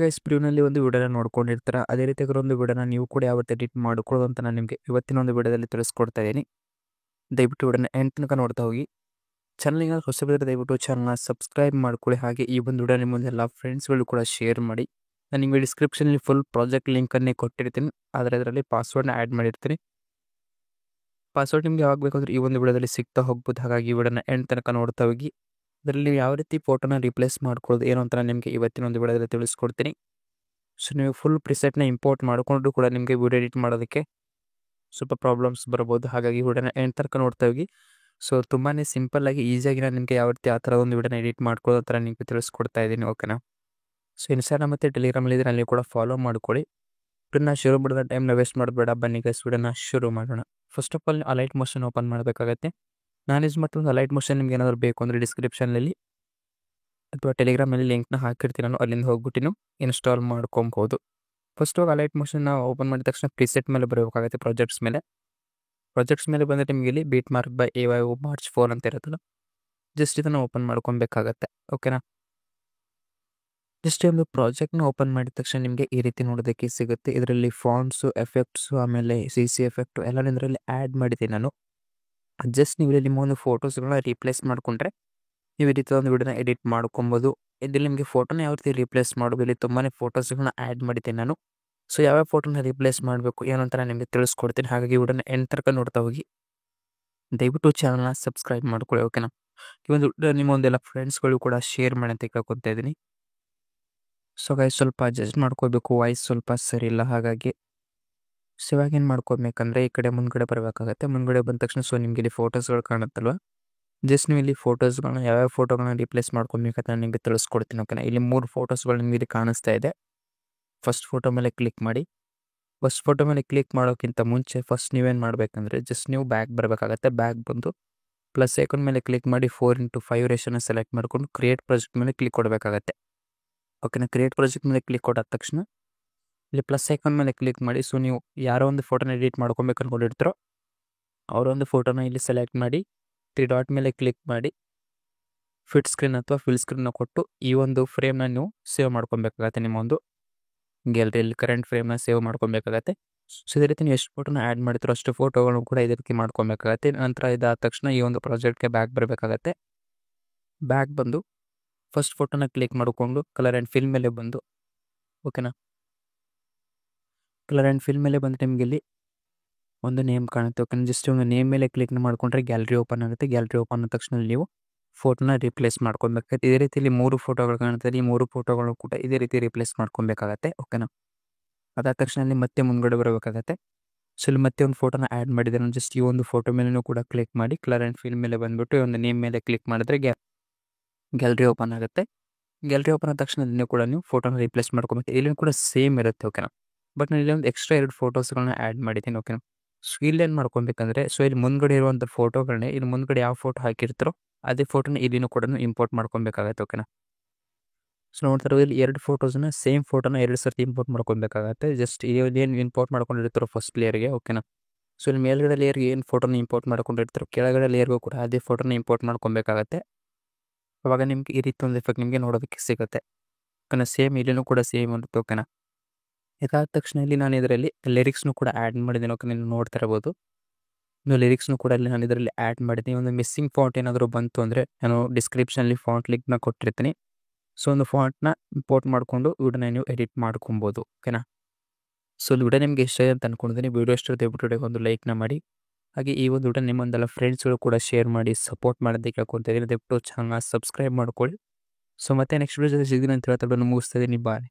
Guys ಪ್ರಿವ್ಯೂನಲ್ಲಿ ಒಂದು ವಿಡಿಯೋನ ನೋಡ್ಕೊಂಡಿರ್ತೀರ. ಅದೇ ರೀತಿಯಾಗಿ ಒಂದು ವಿಡಿಯೋನ ನೀವು ಕೂಡ ಯಾವ ರೀತಿ ಎಡಿಟ್ ಮಾಡ್ಕೊಳ್ಳೋದು ಅಂತ ನಾನು ನಿಮಗೆ ಇವತ್ತಿನ ಒಂದು ವಿಡಿಯೋದಲ್ಲಿ ತಿಳಿಸ್ಕೊಡ್ತಾ ಇದ್ದೀನಿ. ದಯವಿಟ್ಟು ವಿಡಿಯೋನ ಎಂಡ್ ತನಕ ನೋಡ್ತಾ ಹೋಗಿ. ಚಾನಲ್ಗೆ ಹೊಸಬರಿದ್ರೆ ದಯವಿಟ್ಟು ಚಾನಲ್ನ ಸಬ್ಸ್ಕ್ರೈಬ್ ಮಾಡ್ಕೊಳ್ಳಿ. ಹಾಗೆ ಈ ಒಂದು ವಿಡಿಯೋ ನಿಮ್ಮ ಎಲ್ಲ ಫ್ರೆಂಡ್ಸ್ಗಳು ಕೂಡ ಶೇರ್ ಮಾಡಿ. ನಾನು ನಿಮಗೆ ಡಿಸ್ಕ್ರಿಪ್ಷನಲ್ಲಿ ಫುಲ್ ಪ್ರಾಜೆಕ್ಟ್ ಲಿಂಕನ್ನೇ ಕೊಟ್ಟಿರ್ತೀನಿ. ಆದರೆ ಅದರಲ್ಲಿ ಪಾಸ್ವರ್ಡ್ನ ಆ್ಯಡ್ ಮಾಡಿರ್ತೀನಿ. ಪಾಸ್ವರ್ಡ್ ನಿಮಗೆ ಯಾವಾಗ ಬೇಕಂದ್ರೆ ಈ ಒಂದು ವಿಡಿಯೋದಲ್ಲಿ ಸಿಗ್ತಾ ಹೋಗ್ಬೋದು. ಹಾಗಾಗಿ ಈ ವಿಡಿಯೋನ ಎಂಡ್ ತನಕ ನೋಡ್ತಾ ಹೋಗಿ. ಅದರಲ್ಲಿ ಯಾವ ರೀತಿ ಫೋಟೋನ ರಿಪ್ಲೇಸ್ ಮಾಡ್ಕೊಳ್ಳೋದು ಏನು ಅಂತ ನಾನು ನಿಮಗೆ ಇವತ್ತಿನ ಒಂದು ವಿಡಿಯೋದಲ್ಲಿ ತಿಳಿಸ್ಕೊಡ್ತೀನಿ. ಸೊ ನೀವು ಫುಲ್ ಪ್ರಿಸೆಟ್ನ ಇಂಪೋರ್ಟ್ ಮಾಡಿಕೊಂಡು ಕೂಡ ನಿಮಗೆ ವಿಡಿಯೋ ಎಡಿಟ್ ಮಾಡೋದಕ್ಕೆ ಸ್ವಲ್ಪ ಪ್ರಾಬ್ಲಮ್ಸ್ ಬರ್ಬೋದು. ಹಾಗಾಗಿ ವಿಡಿಯೋನ ಎಂಡ್ ತನಕ ನೋಡ್ತಾ ಹೋಗಿ. ಸೊ ತುಂಬಾ ಸಿಂಪಲ್ಲಾಗಿ ಈಸಿಯಾಗಿ ನಾನು ನಿಮಗೆ ಯಾವ ರೀತಿ ಆ ಥರ ಒಂದು ವಿಡಿಯೋನ ಎಡಿಟ್ ಮಾಡ್ಕೊಳ್ಳೋ ಥರ ನಿಮಗೆ ತಿಳಿಸ್ಕೊಡ್ತಾ ಇದ್ದೀನಿ. ಓಕೆನಾ. ಸೊ ಇನ್ಸ್ಟಾಗ್ರಾಮ್ ಮತ್ತು ಟೆಲಿಗ್ರಾಮಲ್ಲಿದ್ದರೆ ಅಲ್ಲಿ ಕೂಡ ಫಾಲೋ ಮಾಡ್ಕೊಳ್ಳಿ. ಇದನ್ನ ಶುರು ಮಾಡಿದ ಟೈಮ್ನ ವೇಸ್ಟ್ ಮಾಡಬೇಡ. ಬನ್ನಿ ಗೈಸ್ ವಿಡಿಯೋನ ಶುರು ಮಾಡೋಣ. First of all Alight motion open ಮಾಡಬೇಕಾಗತ್ತೆ. ನಾನು ಯೂಸ್ ಮಾಡ್ತೀನಿ ಅಲೈಟ್ ಮೋಷನ್. ನಿಮ್ಗೆ ಏನಾದರೂ ಬೇಕು ಅಂದರೆ ಡಿಸ್ಕ್ರಿಪ್ಷನಲ್ಲಿ ಅಥವಾ ಟೆಲಿಗ್ರಾಮಲ್ಲಿ ಲಿಂಕ್ನ ಹಾಕಿರ್ತೀನಿ, ನಾನು ಅಲ್ಲಿಂದ ಹೋಗ್ಬಿಟ್ಟು ಇನ್ಸ್ಟಾಲ್ ಮಾಡ್ಕೊಬೋದು. ಫಸ್ಟ್ ಹೋಗಿ ಅಲೈಟ್ ಮೋಷನ್ನ ಓಪನ್ ಮಾಡಿದ ತಕ್ಷಣ ಪ್ರಿಸೆಟ್ ಮೇಲೆ ಬರಬೇಕಾಗುತ್ತೆ. ಪ್ರಾಜೆಕ್ಟ್ಸ್ ಮೇಲೆ ಬಂದರೆ ನಿಮಗೆ ಇಲ್ಲಿ beet mark by AYO March 4 ಅಂತ ಇರುತ್ತಲ್ಲ, ಜಸ್ಟ್ ಇದನ್ನು ಓಪನ್ ಮಾಡ್ಕೊಬೇಕಾಗತ್ತೆ. ಓಕೆನಾ. ಜಸ್ಟ್ ಒಂದು ಪ್ರಾಜೆಕ್ಟ್ನ ಓಪನ್ ಮಾಡಿದ ತಕ್ಷಣ ನಿಮಗೆ ಈ ರೀತಿ ನೋಡೋದಕ್ಕೆ ಸಿಗುತ್ತೆ. ಇದರಲ್ಲಿ ಫಾಂಟ್ಸು, ಎಫೆಕ್ಟ್ಸು, ಆಮೇಲೆ CC ಎಫೆಕ್ಟು ಎಲ್ಲ ಇದರಲ್ಲಿ ಆ್ಯಡ್ ಮಾಡಿದ್ದೀನಿ ನಾನು. ಜಸ್ಟ್ ನೀವು ಇಲ್ಲಿ ನಿಮ್ಮ ಒಂದು ಫೋಟೋಸ್ಗಳನ್ನ ರೀಪ್ಲೇಸ್ ಮಾಡಿಕೊಂಡ್ರೆ ನೀವು ಈ ರೀತಿ ಒಂದು ವಿಡಿಯೋನ ಎಡಿಟ್ ಮಾಡ್ಕೊಬೋದು. ಇದರಲ್ಲಿ ನಿಮಗೆ ಫೋಟೋನ ಯಾವ ರೀತಿ ರೀಪ್ಲೇಸ್ ಮಾಡೋದು, ಇಲ್ಲಿ ತುಂಬಾ ಫೋಟೋಸ್ಗಳನ್ನ ಆ್ಯಡ್ ಮಾಡಿದ್ದೀನಿ ನಾನು. ಸೊ ಯಾವ್ಯಾವ ಫೋಟೋನ ರೀಪ್ಲೇಸ್ ಮಾಡಬೇಕು ಏನು ಅಂತ ನಾನು ನಿಮಗೆ ತಿಳಿಸ್ಕೊಡ್ತೀನಿ. ಹಾಗಾಗಿ ವಿಡಿಯೋನ ಎಂಡ್ ತನಕ ನೋಡ್ತಾ ಹೋಗಿ. ದಯವಿಟ್ಟು ಚಾನಲ್ನ ಸಬ್ಸ್ಕ್ರೈಬ್ ಮಾಡ್ಕೊಳ್ಳಿ. ಓಕೆನಾ. ಈ ಒಂದು ನಿಮ್ಮ ಒಂದೆಲ್ಲ ಫ್ರೆಂಡ್ಸ್ಗಳು ಕೂಡ ಶೇರ್ ಮಾಡಿ ಅಂತ ಕೇಳ್ಕೊತಾ ಇದ್ದೀನಿ. ಸೊ ಗೈಸ್ ಸ್ವಲ್ಪ ಅಡ್ಜಸ್ಟ್ ಮಾಡ್ಕೋಬೇಕು, ವಾಯ್ಸ್ ಸ್ವಲ್ಪ ಸರಿ ಇಲ್ಲ. ಹಾಗಾಗಿ ಸೊ ಇವಾಗ ಏನು ಮಾಡ್ಕೋಬೇಕಂದ್ರೆ ಈ ಕಡೆ ಮುಂದ್ಗಡೆ ಬರಬೇಕಾಗತ್ತೆ. ಮುಂದ್ಗಡೆ ಬಂದ ತಕ್ಷಣ ಸೊ ನಿಮಗೆ ಇಲ್ಲಿ ಫೋಟೋಸ್ಗಳು ಕಾಣುತ್ತಲ್ವ, ಜಸ್ಟ್ ನೀವು ಇಲ್ಲಿ ಫೋಟೋಸ್ಗಳನ್ನ ಯಾವ್ಯಾವ ಫೋಟೋಗಳನ್ನ ರಿಪ್ಲೇಸ್ ಮಾಡ್ಕೊಬೇಕಂತ ನಾನು ನಿಮಗೆ ತಿಳಿಸ್ಕೊಡ್ತೀನಿ. ಓಕೆನಾ. ಇಲ್ಲಿ 3 ಫೋಟೋಸ್ಗಳು ನಿಮಗೆ ಇಲ್ಲಿ ಕಾಣಿಸ್ತಾ ಇದೆ. ಫಸ್ಟ್ ಫೋಟೋ ಮೇಲೆ ಕ್ಲಿಕ್ ಮಾಡಿ. ಫಸ್ಟ್ ಫೋಟೋ ಮೇಲೆ ಕ್ಲಿಕ್ ಮಾಡೋಕ್ಕಿಂತ ಮುಂಚೆ ಫಸ್ಟ್ ನೀವೇನು ಮಾಡಬೇಕಂದ್ರೆ ಜಸ್ಟ್ ನೀವು ಬ್ಯಾಕ್ ಬರಬೇಕಾಗತ್ತೆ. ಬ್ಯಾಕ್ ಬಂದು ಪ್ಲಸ್ ಐಕಾನ್ ಮೇಲೆ ಕ್ಲಿಕ್ ಮಾಡಿ 4:5 ರೇಷನ್ನ ಸೆಲೆಕ್ಟ್ ಮಾಡಿಕೊಂಡು ಕ್ರಿಯೇಟ್ ಪ್ರಾಜೆಕ್ಟ್ ಮೇಲೆ ಕ್ಲಿಕ್ ಕೊಡಬೇಕಾಗತ್ತೆ. ಓಕೆನಾ. ಕ್ರಿಯೇಟ್ ಪ್ರಾಜೆಕ್ಟ್ ಮೇಲೆ ಕ್ಲಿಕ್ ಕೊಟ್ಟಾದ ತಕ್ಷಣ ಇಲ್ಲಿ ಪ್ಲಸ್ ಐಕಾನ್ ಮೇಲೆ ಕ್ಲಿಕ್ ಮಾಡಿ. ಸೊ ನೀವು ಯಾರೋ ಒಂದು ಫೋಟೋನ ಎಡಿಟ್ ಮಾಡ್ಕೊಬೇಕು ಅಂದ್ಕೊಂಡಿರ್ತೀರೋ ಅವರೊಂದು ಫೋಟೋನ ಇಲ್ಲಿ ಸೆಲೆಕ್ಟ್ ಮಾಡಿ 3 ಡಾಟ್ ಮೇಲೆ ಕ್ಲಿಕ್ ಮಾಡಿ ಫಿಟ್ ಸ್ಕ್ರೀನ್ ಅಥವಾ ಫಿಲ್ ಸ್ಕ್ರೀನ್ನ ಕೊಟ್ಟು ಈ ಒಂದು ಫ್ರೇಮ್ನ ನೀವು ಸೇವ್ ಮಾಡ್ಕೊಬೇಕಾಗತ್ತೆ. ನಿಮ್ಮ ಒಂದು ಗ್ಯಾಲರಿಯಲ್ಲಿ ಕರೆಂಟ್ ಫ್ರೇಮ್ನ ಸೇವ್ ಮಾಡ್ಕೊಬೇಕಾಗತ್ತೆ. ಸೊ ಇದೇ ರೀತಿ ನೀವು ಎಷ್ಟು ಫೋಟೋನ ಆ್ಯಡ್ ಮಾಡ್ತೀರೋ ಅಷ್ಟು ಫೋಟೋಗಳನ್ನು ಕೂಡ ಇದೇ ರೀತಿ ಮಾಡ್ಕೊಬೇಕಾಗತ್ತೆ. ನಂತರ ಇದಾದ ತಕ್ಷಣ ಈ ಒಂದು ಪ್ರಾಜೆಕ್ಟ್ಗೆ ಬ್ಯಾಕ್ ಬರಬೇಕಾಗತ್ತೆ. ಬ್ಯಾಕ್ ಬಂದು ಫಸ್ಟ್ ಫೋಟೋನ ಕ್ಲಿಕ್ ಮಾಡಿಕೊಂಡು ಕಲರ್ ಆ್ಯಂಡ್ ಫಿಲ್ ಮೇಲೆ ಬಂದು, ಓಕೆನಾ, ಕಲರ್ ಆ್ಯಂಡ್ ಫಿಲ್ ಮೇಲೆ ಬಂದರೆ ನಿಮಗೆ ಇಲ್ಲಿ ಒಂದು ನೇಮ್ ಕಾಣುತ್ತೆ. ಓಕೆನಾ. ಜಸ್ಟ್ ಒಂದು ನೇಮ್ ಮೇಲೆ ಕ್ಲಿಕ್ ಮಾಡಿಕೊಂಡ್ರೆ ಗ್ಯಾಲರಿ ಓಪನ್ ಆಗುತ್ತೆ. ಗ್ಯಾಲರಿ ಓಪನ್ ಆದ ತಕ್ಷಣ ನೀವು ಫೋಟೋನ ರಿಪ್ಲೇಸ್ ಮಾಡ್ಕೊಬೇಕಾಗುತ್ತೆ. ಇದೇ ರೀತಿಯಲ್ಲಿ 3 ಫೋಟೋಗಳು ಕಾಣುತ್ತೆ. ಈ 3 ಫೋಟೋಗಳು ಕೂಡ ಇದೇ ರೀತಿ ರಿಪ್ಲೇಸ್ ಮಾಡ್ಕೊಬೇಕಾಗತ್ತೆ. ಓಕೆನಾ. ಅದಾದ ತಕ್ಷಣ ಅಲ್ಲಿ ಮತ್ತೆ ಮುಂದ್ಗಡೆ ಬರಬೇಕಾಗತ್ತೆ. ಸೊ ಇಲ್ಲಿ ಮತ್ತೆ ಒಂದು ಫೋಟೋನ ಆ್ಯಡ್ ಮಾಡಿದರೆ ಜಸ್ಟ್ ಈ ಒಂದು ಫೋಟೋ ಮೇಲೂ ಕೂಡ ಕ್ಲಿಕ್ ಮಾಡಿ ಕಲರ್ ಆ್ಯಂಡ್ ಫಿಲ್ ಮೇಲೆ ಬಂದುಬಿಟ್ಟು ಒಂದು ನೇಮ್ ಮೇಲೆ ಕ್ಲಿಕ್ ಮಾಡಿದ್ರೆ ಗ್ಯಾಲರಿ ಓಪನ್ ಆಗುತ್ತೆ. ಗ್ಯಾಲರಿ ಓಪನ್ ಆದ ತಕ್ಷಣ ನೀವು ಕೂಡ ನೀವು ಫೋಟೋನ ರಿಪ್ಲೇಸ್ ಮಾಡ್ಕೊಬೇಕು. ಇಲ್ಲಿ ಕೂಡ ಸೇಮ್ ಇರುತ್ತೆ. ಓಕೆನಾ. ಬಟ್ ನಾನು ಇಲ್ಲಿ ಒಂದು ಎಕ್ಸ್ಟ್ರಾ 2 ಫೋಟೋಸ್ಗಳನ್ನ ಆ್ಯಡ್ ಮಾಡಿದ್ದೀನಿ. ಓಕೆನಾ. ಸೊ ಇಲ್ಲೇನು ಮಾಡ್ಕೊಬೇಕಂದ್ರೆ ಸೊ ಇಲ್ಲಿ ಮುಂದ್ಗಡೆ ಇರುವಂಥ ಫೋಟೋಗಳನ್ನೇ ಇಲ್ಲಿ ಮುಂದ್ಗಡೆ ಯಾವ ಫೋಟೋ ಹಾಕಿರ್ತಾರೋ ಅದೇ ಫೋಟೋನ ಇಲ್ಲಿನೂ ಕೂಡ ಇಂಪೋರ್ಟ್ ಮಾಡ್ಕೊಬೇಕಾಗತ್ತೆ. ಓಕೆನಾ. ಸೊ ನೋಡ್ತಾರೆ ಇಲ್ಲಿ 2 ಫೋಟೋಸ್ನ ಸೇಮ್ ಫೋಟೋನ 2 ಸರ್ತಿ ಇಂಪೋರ್ಟ್ ಮಾಡ್ಕೊಬೇಕಾಗತ್ತೆ. ಜಸ್ಟ್ ಏನು ಇಂಪೋರ್ಟ್ ಮಾಡ್ಕೊಂಡಿರ್ತಾರೋ ಫಸ್ಟ್ ಲೇಯರ್ಗೆ. ಓಕೆನಾ. ಸೊ ಇಲ್ಲಿ ಮೇಲ್ಗಡೆ ಲೇಯರ್ಗೆ ಏನು ಫೋಟೋನ ಇಂಪೋರ್ಟ್ ಮಾಡ್ಕೊಂಡಿರ್ತಾರೋ ಕೆಳಗಡೆ ಲೇಯರ್ಗೂ ಕೂಡ ಅದೇ ಫೋಟೋನ ಇಂಪೋರ್ಟ್ ಮಾಡ್ಕೊಬೇಕಾಗತ್ತೆ. ಅವಾಗ ನಿಮ್ಗೆ ಈ ರೀತಿ ಒಂದು ಎಫೆಕ್ಟ್ ನಿಮಗೆ ನೋಡೋದಕ್ಕೆ ಸಿಗುತ್ತೆ. ಓಕೆನಾ. ಸೇಮ್ ಇಲ್ಲಿನೂ ಕೂಡ ಸೇಮ್ ಇರುತ್ತೆ. ಓಕೆನಾ. ಇದಾದ ತಕ್ಷಣ ಇಲ್ಲಿ ನಾನು ಇದರಲ್ಲಿ ಲಿರಿಕ್ಸ್ನು ಕೂಡ ಆ್ಯಡ್ ಮಾಡಿದ್ದೀನಿ. ಓಕೆ, ನೀವು ನೋಡ್ತಾ ಇರ್ಬೋದು. ಇನ್ನು ಲಿರಿಕ್ಸ್ನು ಕೂಡ ಇಲ್ಲಿ ನಾನು ಇದರಲ್ಲಿ ಆ್ಯಡ್ ಮಾಡಿದ್ದೀನಿ. ಒಂದು ಮಿಸ್ಸಿಂಗ್ ಫಾಂಟ್ ಏನಾದರೂ ಬಂತು ಅಂದರೆ ನಾನು ಡಿಸ್ಕ್ರಿಪ್ಷನಲ್ಲಿ ಫಾಂಟ್ ಲಿಂಕ್ನ ಕೊಟ್ಟಿರ್ತೀನಿ. ಸೊ ಒಂದು ಫಾಂಟ್ನ ಇಂಪೋರ್ಟ್ ಮಾಡಿಕೊಂಡು ವಿಡಿಯೋನ ನೀವು ಎಡಿಟ್ ಮಾಡ್ಕೊಬೋದು. ಓಕೆನಾ. ಸೊ ವಿಡಿಯೋ ನಿಮಗೆ ಇಷ್ಟ ಅಂತ ಅಂದ್ಕೊಂಡಿದ್ದೀನಿ. ವಿಡಿಯೋ ಇಷ್ಟ ದಯವಿಟ್ಟು ಒಂದು ಲೈಕ್ನ ಮಾಡಿ. ಹಾಗೆ ಈ ಒಂದು ವಿಡಿಯೋ ನಿಮ್ಮೊಂದೆಲ್ಲ ಫ್ರೆಂಡ್ಸ್ಗಳು ಕೂಡ ಶೇರ್ ಮಾಡಿ ಸಪೋರ್ಟ್ ಮಾಡೋದಕ್ಕೆ ಕೇಳ್ಕೊತಾ ಇದ್ದೀನಿ. ದಯವಿಟ್ಟು ಚಾನಲ್ನ ಸಬ್ಸ್ಕ್ರೈಬ್ ಮಾಡ್ಕೊಳ್ಳಿ. ಸೊ ಮತ್ತೆ ನೆಕ್ಸ್ಟ್ ವಿಡಿಯೋದಲ್ಲಿ ಸಿಗ್ತೀನಿ ಅಂತ ಹೇಳ್ತಾ ಮುಗಿಸ್ತಾ ಇದ್ದೀನಿ. ಬಾಯ್.